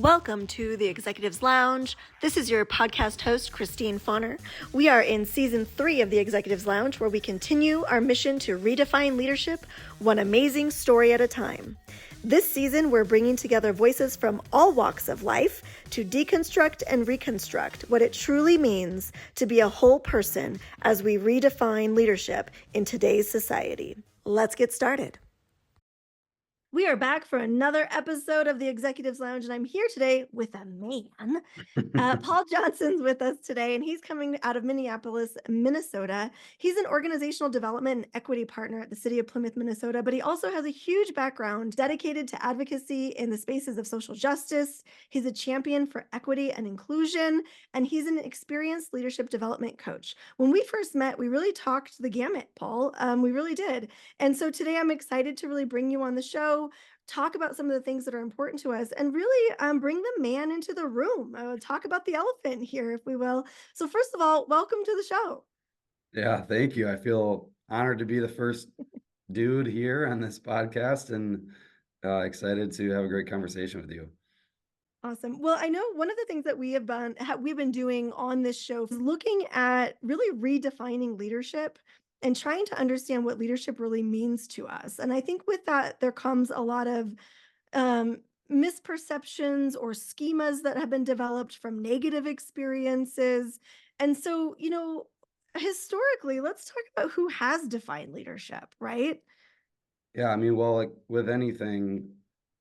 Welcome to the Executives Lounge. This is your podcast host, Christine Fauner. We are in season 3 of the Executives Lounge, where we continue our mission to redefine leadership one amazing story at a time. This season, we're bringing together voices from all walks of life to deconstruct and reconstruct what it truly means to be a whole person as we redefine leadership in today's society. Let's get started. We are back for another episode of the Executives Lounge, and I'm here today with a man. Paul Johnson's with us today, and he's coming out of Minneapolis, Minnesota. He's an organizational development and equity partner at the city of Plymouth, Minnesota, but he also has a huge background dedicated to advocacy in the spaces of social justice. He's a champion for equity and inclusion, and he's an experienced leadership development coach. When we first met, we really talked the gamut, Paul. We really did. And so today I'm excited to really bring you on the show, talk about some of the things that are important to us, and really bring the man into the room, talk about the elephant here, if we will. So first of all, welcome to the show. Yeah, thank you. I feel honored to be the first dude here on this podcast and excited to have a great conversation with you. Awesome. Well, I know one of the things that we've been doing on this show is looking at really redefining leadership and trying to understand what leadership really means to us. And I think with that, there comes a lot of um, misperceptions or schemas that have been developed from negative experiences. And so, historically, let's talk about who has defined leadership, right? Yeah, I mean, well, like with anything,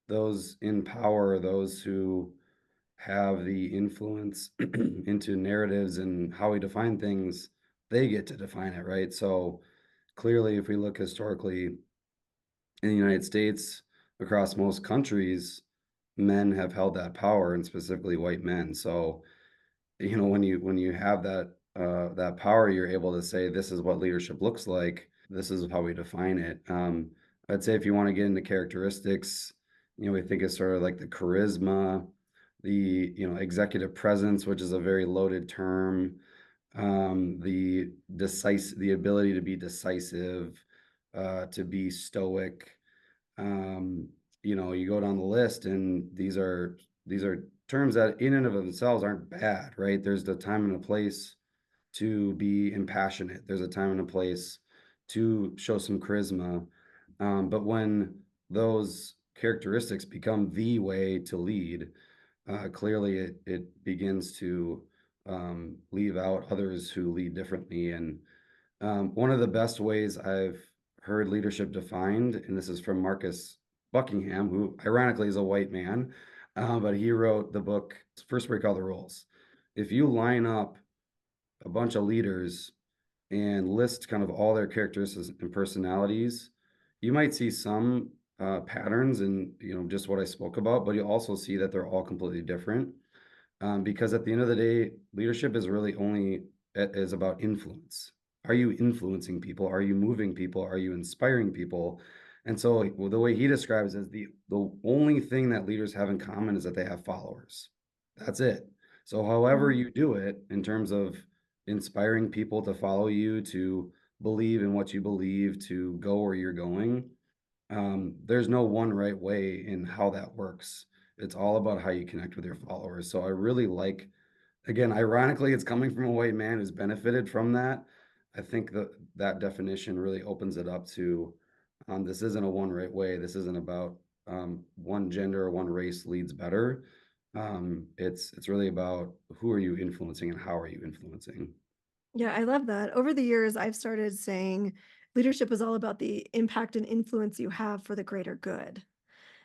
those in power, those who have the influence into narratives and how we define things, they get to define it, right? So clearly, if we look historically in the United States, across most countries, men have held that power, and specifically white men. So when you have that power, you're able to say this is what leadership looks like, this is how we define it. I'd say if you want to get into characteristics, we think it's sort of like the charisma, the executive presence, which is a very loaded term, the ability to be decisive, to be stoic. You go down the list, and these are terms that in and of themselves aren't bad, right? There's the time and a place to be impassionate. There's a time and a place to show some charisma. But when those characteristics become the way to lead, clearly it begins to leave out others who lead differently. And one of the best ways I've heard leadership defined, and this is from Marcus Buckingham, who ironically is a white man, but he wrote the book First Break All the Rules. If you line up a bunch of leaders and list kind of all their characteristics and personalities, you might see some patterns in just what I spoke about, but you also see that they're all completely different. Because at the end of the day, leadership is really only is about influence. Are you influencing people? Are you moving people? Are you inspiring people? And so the way he describes it is the only thing that leaders have in common is that they have followers. That's it. So however you do it in terms of inspiring people to follow you, to believe in what you believe, to go where you're going, there's no one right way in how that works. It's all about how you connect with your followers. So I really like, again, ironically, it's coming from a white man who's benefited from that. I think that definition really opens it up to this isn't a one right way. This isn't about one gender or one race leads better. It's really about who are you influencing and how are you influencing. Yeah, I love that. Over the years, I've started saying leadership is all about the impact and influence you have for the greater good.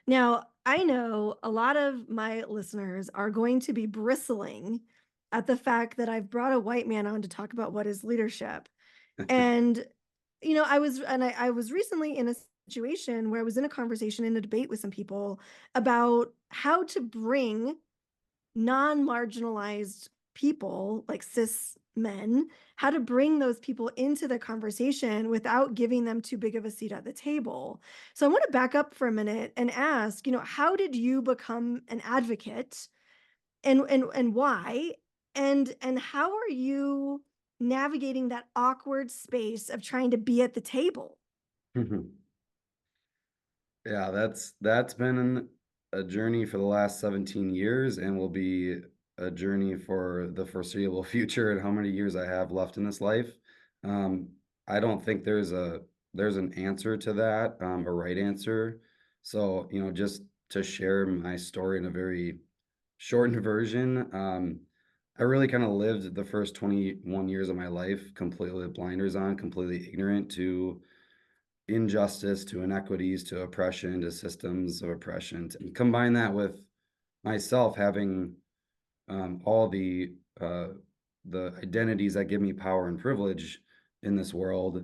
Now, I know a lot of my listeners are going to be bristling at the fact that I've brought a white man on to talk about what is leadership. And I was recently in a situation where I was in a conversation, in a debate with some people about how to bring non-marginalized people like cis men, how to bring those people into the conversation without giving them too big of a seat at the table. So I want to back up for a minute and ask, how did you become an advocate, and why? And how are you navigating that awkward space of trying to be at the table? Yeah, that's been a journey for the last 17 years and will be a journey for the foreseeable future and how many years I have left in this life. Um, I don't think there's an answer to that, a right answer. So, just to share my story in a very shortened version, I really kind of lived the first 21 years of my life completely with blinders on, completely ignorant to injustice, to inequities, to oppression, to systems of oppression. And combine that with myself having all uh, the identities that give me power and privilege in this world.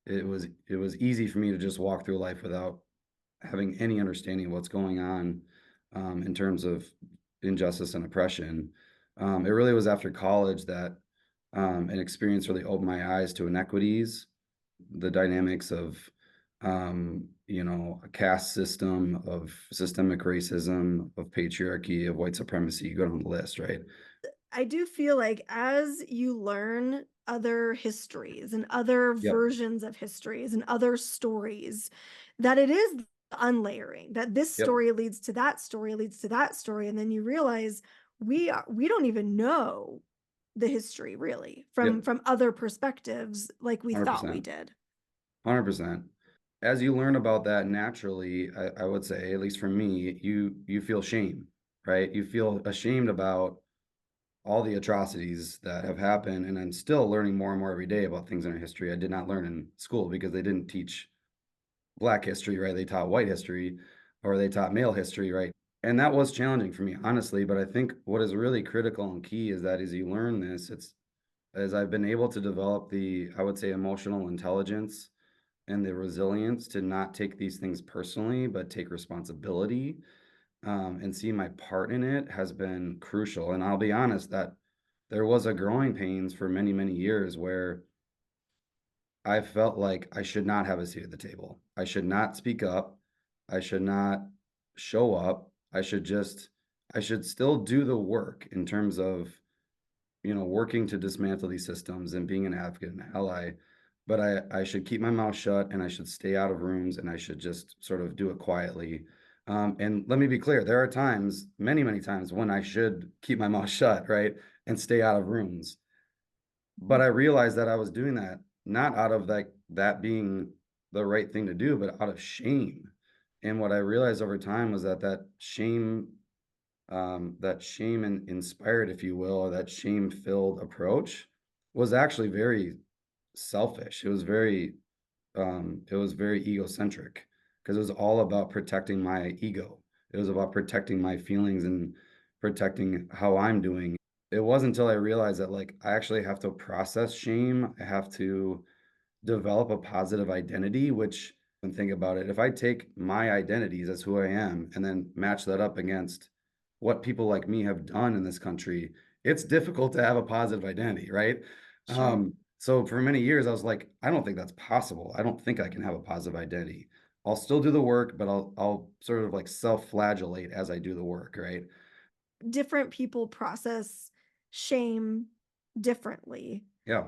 It was easy for me to just walk through life without having any understanding of what's going on in terms of injustice and oppression. It really was after college that an experience really opened my eyes to inequities, the dynamics of a caste system, of systemic racism, of patriarchy, of white supremacy. You go down the list, right? I do feel like as you learn other histories and other Yep. versions of histories and other stories, that it is the unlayering, that this Yep. story leads to that story, leads to that story. And then you realize we don't even know the history really Yep. from other perspectives like we thought we 100%. did. 100%. As you learn about that naturally, I would say, at least for me, you feel shame, right? You feel ashamed about all the atrocities that have happened, and I'm still learning more and more every day about things in our history I did not learn in school because they didn't teach Black history, right? They taught white history or they taught male history, right? And that was challenging for me, honestly. But I think what is really critical and key is that as you learn this, it's as I've been able to develop I would say, emotional intelligence and the resilience to not take these things personally, but take responsibility and see my part in it has been crucial. And I'll be honest that there was a growing pains for many, many years where I felt like I should not have a seat at the table. I should not speak up. I should not show up. I should still do the work in terms of, working to dismantle these systems and being an advocate and ally. But I should keep my mouth shut and I should stay out of rooms and I should just sort of do it quietly. And let me be clear, there are times, many, many times when I should keep my mouth shut, right? And stay out of rooms. But I realized that I was doing that not out of that being the right thing to do, but out of shame. And what I realized over time was that shame inspired, if you will, or that shame-filled approach was actually very selfish. It was very egocentric because it was all about protecting my ego. It was about protecting my feelings and protecting how I'm doing. It wasn't until I realized that like I actually have to process shame. I have to develop a positive identity, which and think about it, if I take my identities as who I am and then match that up against what people like me have done in this country, it's difficult to have a positive identity, right? Sure. So for many years, I was like, I don't think that's possible. I don't think I can have a positive identity. I'll still do the work, but I'll sort of like self-flagellate as I do the work, right? Different people process shame differently. Yeah.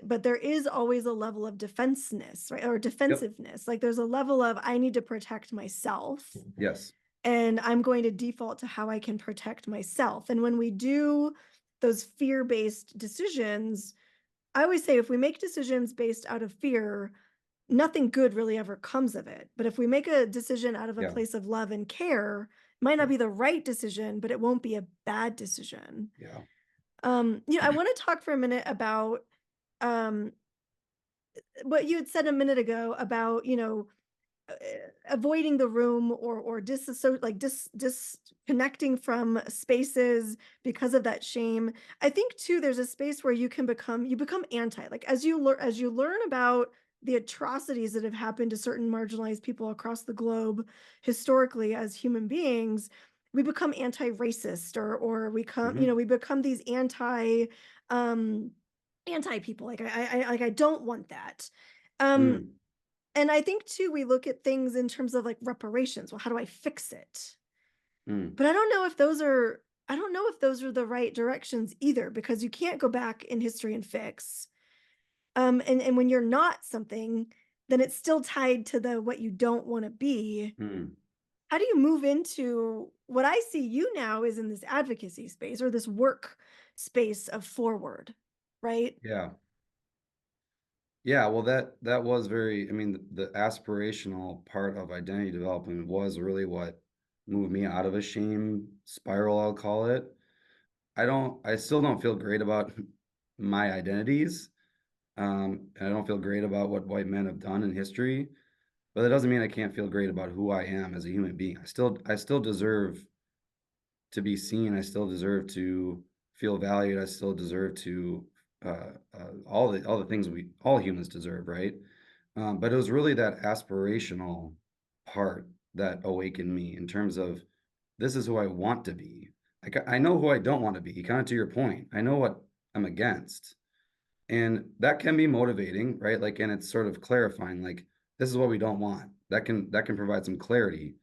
But there is always a level of defenseness, right? Or Yep. defensiveness. Like there's a level of I need to protect myself Yes. and I'm going to default to how I can protect myself. And when we do those fear-based decisions, I always say if we make decisions based out of fear, nothing good really ever comes of it. But if we make a decision out of a Yeah. place of love and care, it might not Yep. be the right decision, but it won't be a bad decision. Yeah. I want to talk for a minute about um, what you had said a minute ago about, uh, avoiding the room or disconnecting from spaces because of that shame. I think too there's a space where you become anti, like as you learn about the atrocities that have happened to certain marginalized people across the globe historically as human beings, we become anti-racist or Hmm. we become these um anti people, like I don't want that. um Mm, and I think too, we look at things in terms of like reparations. Well, how do I fix it? mm, But I don't know if those are the right directions either, because you can't go back in history and fix. And when you're not something, then it's still tied to the what you don't want to be. mm. how do you move into what I see you now is in this advocacy space or this work space of forward, right? Yeah. Yeah, well, that was very, I mean, the aspirational part of identity development was really what moved me out of a shame spiral, I'll call it. I still don't feel great about my identities. And I don't feel great about what white men have done in history, but that doesn't mean I can't feel great about who I am as a human being. I still deserve to be seen. I still deserve to feel valued. I still deserve to all the things we all humans deserve, right? But it was really that aspirational part that awakened me in terms of this is who I want to be. Like I know who I don't want to be. Kind of to your point, I know what I'm against, and that can be motivating, right? Like, and it's sort of clarifying. Like this is what we don't want. That can provide some clarity,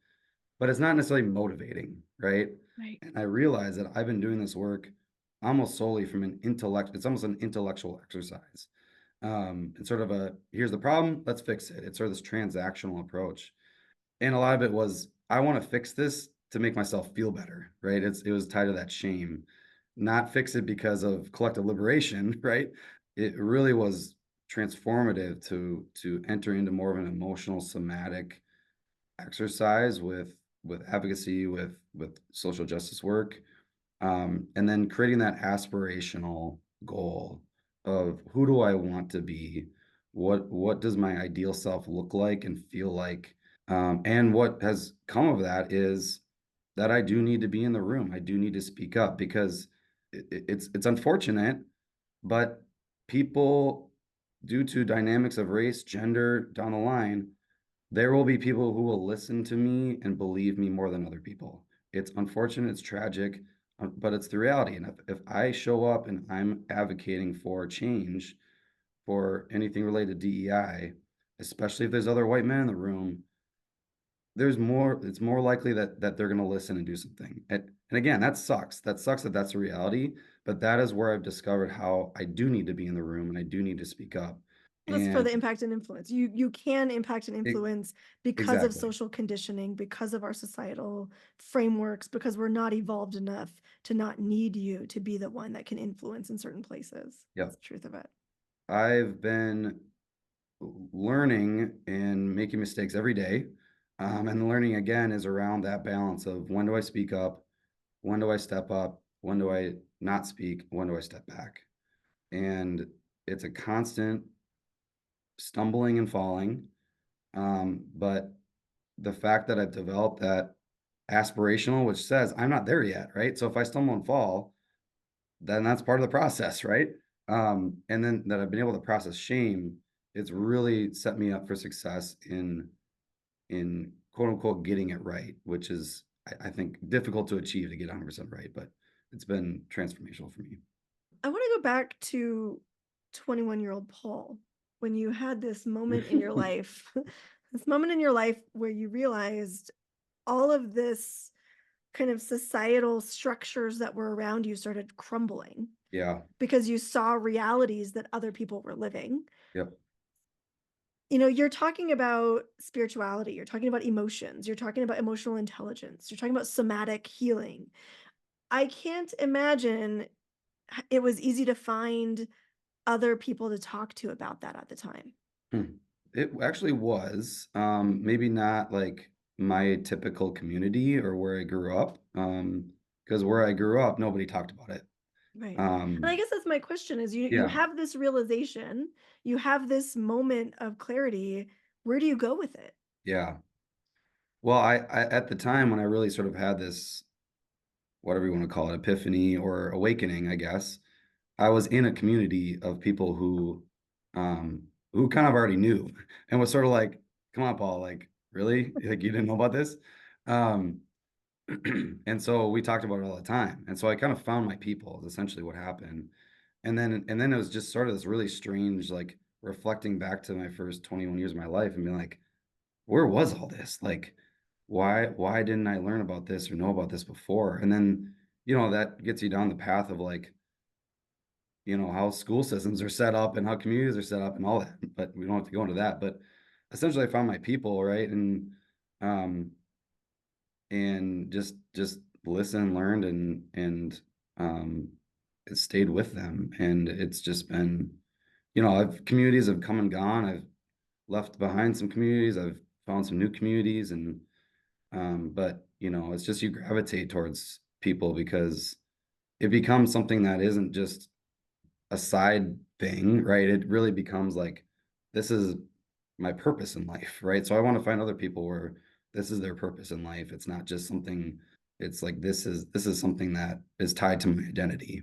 but it's not necessarily motivating, right? Right. And I realize that I've been doing this work almost solely from an intellect. It's almost an intellectual exercise. It's sort of a here's the problem, let's fix it. It's sort of this transactional approach. And a lot of it was I want to fix this to make myself feel better, right? It was tied to that shame, not fix it because of collective liberation, right? It really was transformative to enter into more of an emotional somatic exercise with advocacy, with social justice work, and then creating that aspirational goal of who do I want to be, what does my ideal self look like and feel like, and what has come of that is that I do need to be in the room. I do need to speak up because it's unfortunate, but people, due to dynamics of race, gender down the line, there will be people who will listen to me and believe me more than other people. It's unfortunate, it's tragic, but it's the reality. And if I show up and I'm advocating for change for anything related to DEI, especially if there's other white men in the room, it's more likely that they're going to listen and do something. And again, that sucks. That sucks that that's a reality, but that is where I've discovered how I do need to be in the room and I do need to speak up. That's for And the impact and influence. You can impact and it, influence because of exactly. social conditioning, because of our societal frameworks, because we're not evolved enough to not need you to be the one that can influence in certain places. That's Yep. the truth of it. I've been learning and making mistakes every day. And the learning again is around that balance of when do I speak up? When do I step up? When do I not speak? When do I step back? And it's a constant stumbling and falling. But the fact that I've developed that aspirational, which says I'm not there yet, right? So if I stumble and fall, then that's part of the process, right? And then that I've been able to process shame, it's really set me up for success in quote unquote getting it right, which is I think difficult to achieve to get 100% right, but it's been transformational for me. I want to go back to 21-year-old Paul when you had this moment in your life, this moment in your life where you realized all of this kind of societal structures that were around you started crumbling Yeah. because you saw realities that other people were living. Yep. You're talking about spirituality, you're talking about emotions, you're talking about emotional intelligence, you're talking about somatic healing. I can't imagine it was easy to find other people to talk to about that at the time. Hmm. It actually was maybe not like my typical community or where I grew up. Because where I grew up, nobody talked about it. Right. And I Um, guess that's my question is you yeah, have this realization, you have this moment of clarity. Where do you go with it? yeah. Well, I at the time when I really sort of had this, whatever you want to call it, epiphany or awakening, I guess, I was in a community of people um, who kind of already knew and was sort of like, come on, Paul, like, really? Like, you didn't know about this? Um, and so we talked about it all the time. And so I kind of found my people is essentially what happened. And then it was just sort of this really strange, like reflecting back to my first 21 years of my life and being like, where was all this? Like, why didn't I learn about this or know about this before? And then, that gets you down the path of like, how school systems are set up and how communities are set up and all that. But we don't have to go into that. But essentially I found my people, right? And um and just listened, learned, and um stayed with them. And it's just been, I've communities have come and gone. I've left behind some communities. I've found some new communities, and but it's just you gravitate towards people because it becomes something that isn't just a side thing, right? It really becomes like, this is my purpose in life, right? So I want to find other people where this is their purpose in life. It's not just something, it's like this is something that is tied to my identity.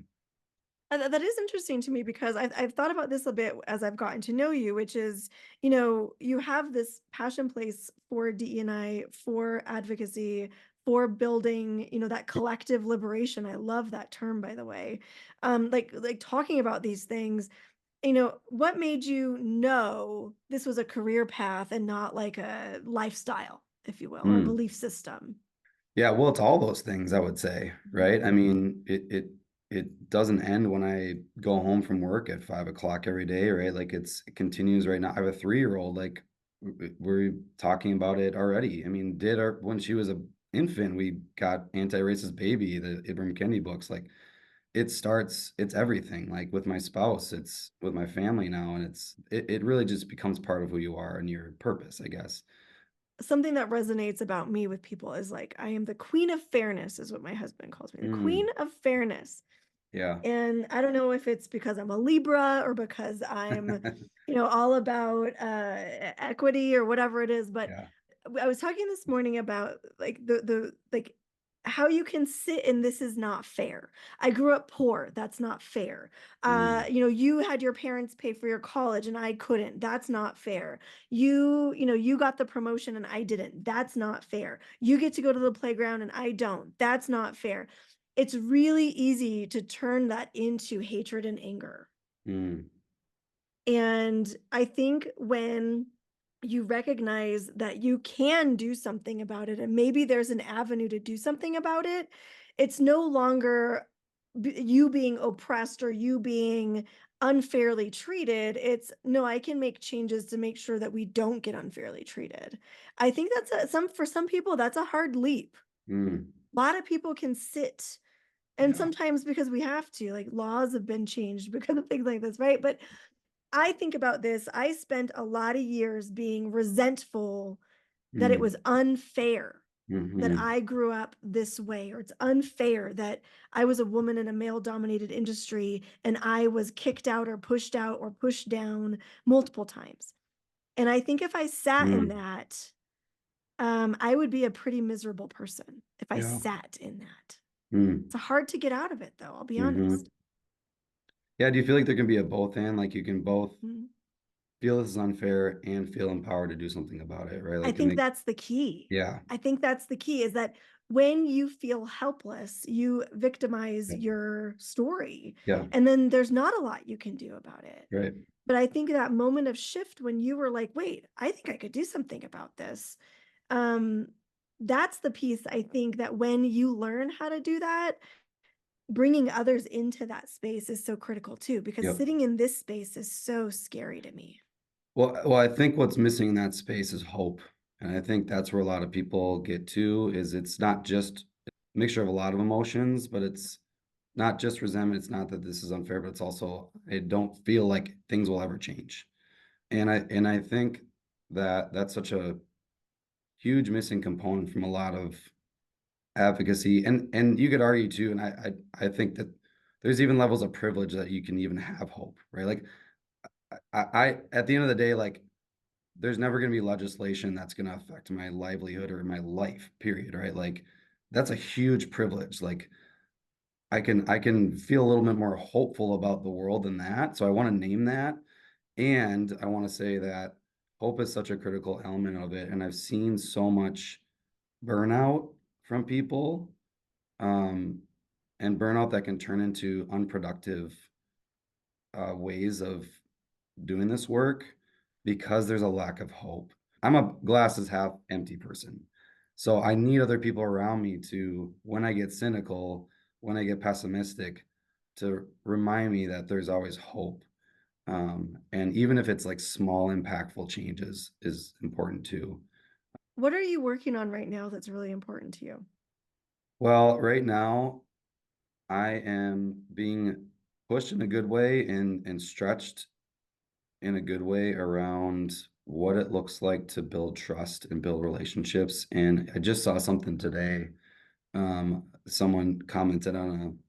That is interesting to me because I've thought about this a bit as I've gotten to know you, which is, you have this passion place for DEI, for advocacy, for building, that collective liberation. I love that term, by the way. Like talking about these things, what made you know this was a career path and not like a lifestyle, if you will, or a Mm. belief system? Yeah, well, it's all those things, I would say, Mhm. right? I mean, it doesn't end when I go home from work at 5 o'clock every day, right? Like it continues right now. I have a 3-year-old, like we're talking about it already. I mean, when she was a infant, we got Antiracist Baby, the Ibram Kendi books. Like it's everything. Like with my spouse, it's with my family now, and it really just becomes part of who you are and your purpose, I guess. Something that resonates about me with people is like, I am the queen of fairness, is what my husband calls me, the queen Mm, of fairness. yeah. And I don't know if it's because I'm a Libra or because I'm, all about equity or whatever it is, but Yeah. I was talking this morning about like the like how you can sit in this is not fair. I grew up poor. That's not fair. Mm, You had your parents pay for your college and I couldn't. That's not fair. You got the promotion and I didn't. That's not fair. You get to go to the playground and I don't. That's not fair. It's really easy to turn that into hatred and anger. mm, And I think when you recognize that you can do something about it, and maybe there's an avenue to do something about it, it's no longer you being oppressed or you being unfairly treated. It's no, I can make changes to make sure that we don't get unfairly treated. I think that's for some people, that's a hard leap. mm. A lot of people can sit, and Yeah. sometimes because we have to, like laws have been changed because of things like this, right? But I think about this. I spent a lot of years being resentful that it was Mm, unfair that mhm, I grew up this way, or it's unfair that I was a woman in a male dominated industry and I was kicked out or pushed down multiple times. And I think if I sat in mm, that, I would be a pretty miserable person if I yeah. sat in that. Mm, It's hard to get out of it, though, I'll be mhm. honest. Yeah, do you feel like there can be a both and like you can both Mhm. feel this is unfair and feel empowered to do something about it, right? I Like, think that's the key. yeah, I think that's the key is that when you feel helpless, you victimize yeah, your story, yeah, and then there's not a lot you can do about it. right. But I think that moment of shift when you were like, wait, I think I could do something about this. Um, that's the piece I think that when you learn how to do that, bringing others into that space is so critical too, because Yep. sitting in this space is so scary to me. Well, I think what's missing in that space is hope. And I think that's where a lot of people get to is it's not just a mixture of a lot of emotions, but it's not just resentment. It's not that this is unfair, but it's also I don't feel like things will ever change. And I think that that's such a huge missing component from a lot of advocacy. And you could argue too, and I think that there's even levels of privilege that you can even have hope, right? Like I at the end of the day, like there's never going to be legislation that's going to affect my livelihood or my life, period, right? Like that's a huge privilege. Like I can feel a little bit more hopeful about the world than that. So I want to name that. And I want to say that hope is such a critical element of it. And I've seen so much burnout from people, um, and burnout that can turn into unproductive ways of doing this work because there's a lack of hope. I'm a glasses half empty person. So I need other people around me to, when I get cynical, when I get pessimistic, to remind me that there's always hope. And even if it's like small, impactful changes is important too. What are you working on right now that's really important to you? Well, right now I am being pushed in a good way and stretched in a good way around what it looks like to build trust and build relationships. And I just saw something today. Someone commented on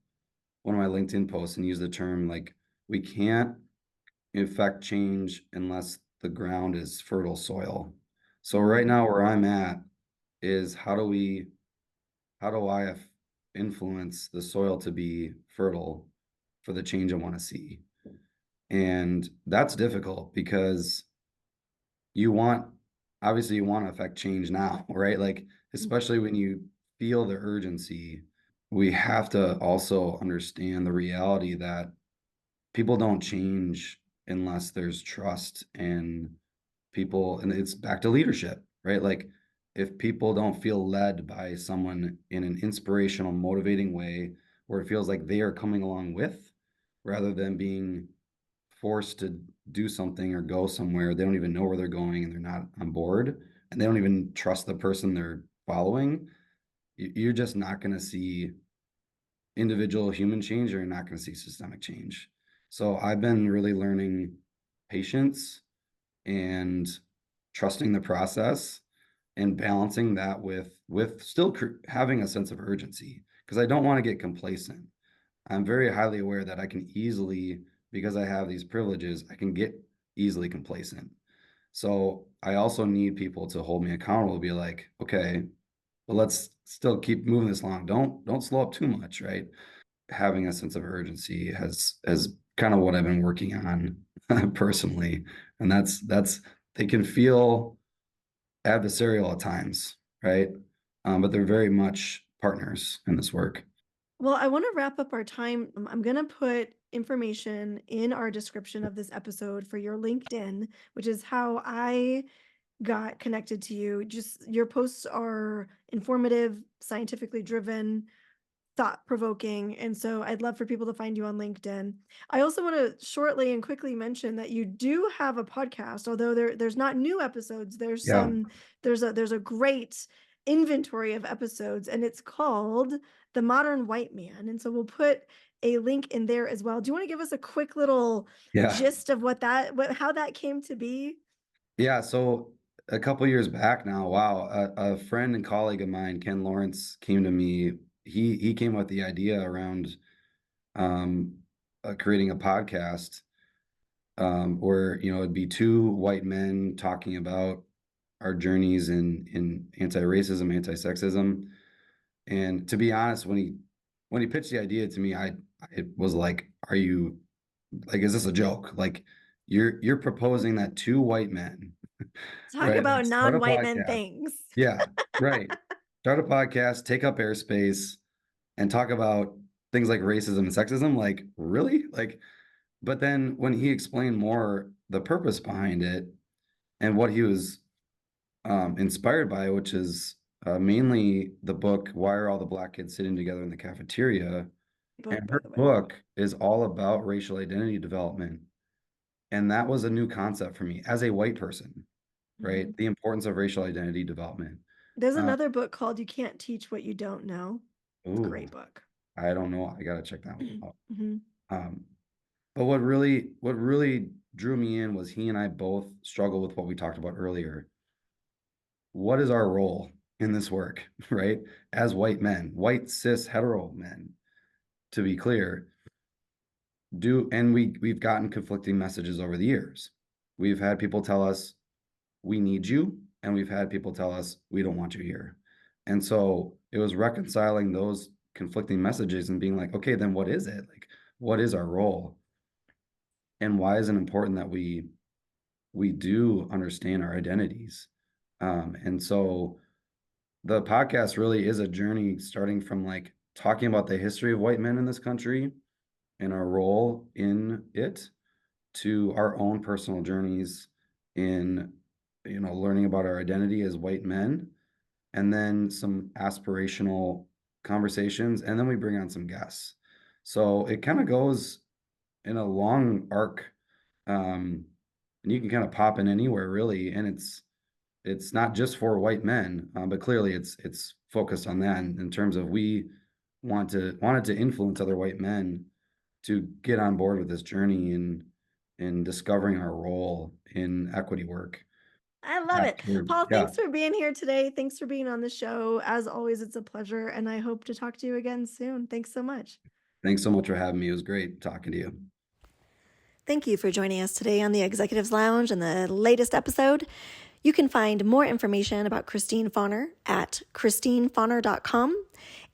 one of my LinkedIn posts and used the term like, we can't effect change unless the ground is fertile soil. So right Mm, now where I'm at is how do I influence the soil to be fertile for the change I want to see? And that's difficult because you want obviously you want to affect change now, right? Like mm. especially when you feel the urgency, we have to also understand the reality that people don't change unless there's trust and people, and it's back to leadership, right? Like if people don't feel led by someone in an inspirational, motivating way where it feels like they are coming along with rather than being forced to do something or go somewhere, they don't even know where they're going and they're not on board and they don't even trust the person they're following, you're just not going to see individual human change, or you're not going to see systemic change. So I've been really learning patience and trusting the process and balancing that with still having a sense of urgency because I don't want to get complacent. I'm very highly aware that I can easily, because I have these privileges, I can get easily complacent. So I also need people to hold me accountable, to be like, okay, well, let's still keep moving this along. Don't slow up too much, right? Having a sense of urgency has kind of what I've been working on personally. And that's they can feel adversarial at times, right? But they're very much partners in this work. Well, I want to wrap up our time. I'm going to put information in our description of this episode for your LinkedIn, which is how I got connected to you. Just your posts are informative, scientifically driven, thought provoking. And so I'd love for people to find you on LinkedIn. I also want to shortly and quickly mention that you do have a podcast, although there's not new episodes. Yeah, There's a great inventory of episodes, and it's called The Modern White Man. And so we'll put a link in there as well. Do you want to give us a quick little yeah, gist of how that came to be? yeah. So a couple years back now, wow, a friend and colleague of mine, Ken Lawrence, came to me. He came with the idea around um, creating a podcast where it'd be two white men talking about our journeys in anti-racism, anti-sexism. And to be honest, when he pitched the idea to me, I was like, "Are you like, is this a joke? Like, you're proposing that two white men, Talk right? Like, about start a non-white men podcast, things. yeah, right, start a podcast, take up airspace, and talk about things like racism and sexism. Like, really? Like, but then when he explained more the purpose behind it and what he was inspired by, which is mainly the book "Why Are All the Black Kids Sitting Together in the Cafeteria?" Book, And by her the way. book is all about racial identity development. And that was a new concept for me as a white person, right? Mhm. The importance of racial identity development. There's Uh, another book called You Can't Teach What You Don't Know. It's a ooh, great book. I don't know. I gotta check that one out. Mhm. Um, but what really drew me in was he and I both struggle with what we talked about earlier. What is our role in this work, right? As white men, white cis hetero men, to be clear, and we've gotten conflicting messages over the years. We've had people tell us we need you, and we've had people tell us we don't want you here. And so it was reconciling those conflicting messages and being like, okay, then what is it? Like, what is our role? And why is it important that we do understand our identities? And so the podcast really is a journey starting from like talking about the history of white men in this country and our role in it to our own personal journeys in learning about our identity as white men, and then some aspirational conversations, and then we bring on some guests. So it kind of goes in a long arc, and you can kind of pop in anywhere really, and it's not just for white men, but clearly it's focused on that in terms of we wanted to influence other white men to get on board with this journey in discovering our role in equity work. I love it. Paul, Yeah, thanks for being here today. Thanks for being on the show. As always, it's a pleasure, and I hope to talk to you again soon. Thanks so much. thanks so much for having me. It was great talking to you. Thank you for joining us today on the Executives Lounge and the latest episode. You can find more information about Christine Fauner at christinefauner.com,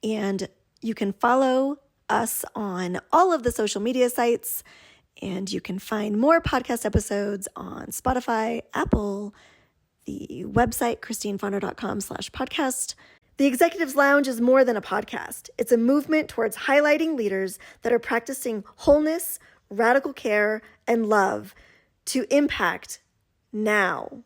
and you can follow us on all of the social media sites, and you can find more podcast episodes on Spotify, Apple, the website, christinefauner.com/podcast. The Executives Lounge is more than a podcast. It's a movement towards highlighting leaders that are practicing wholeness, radical care, and love to impact now.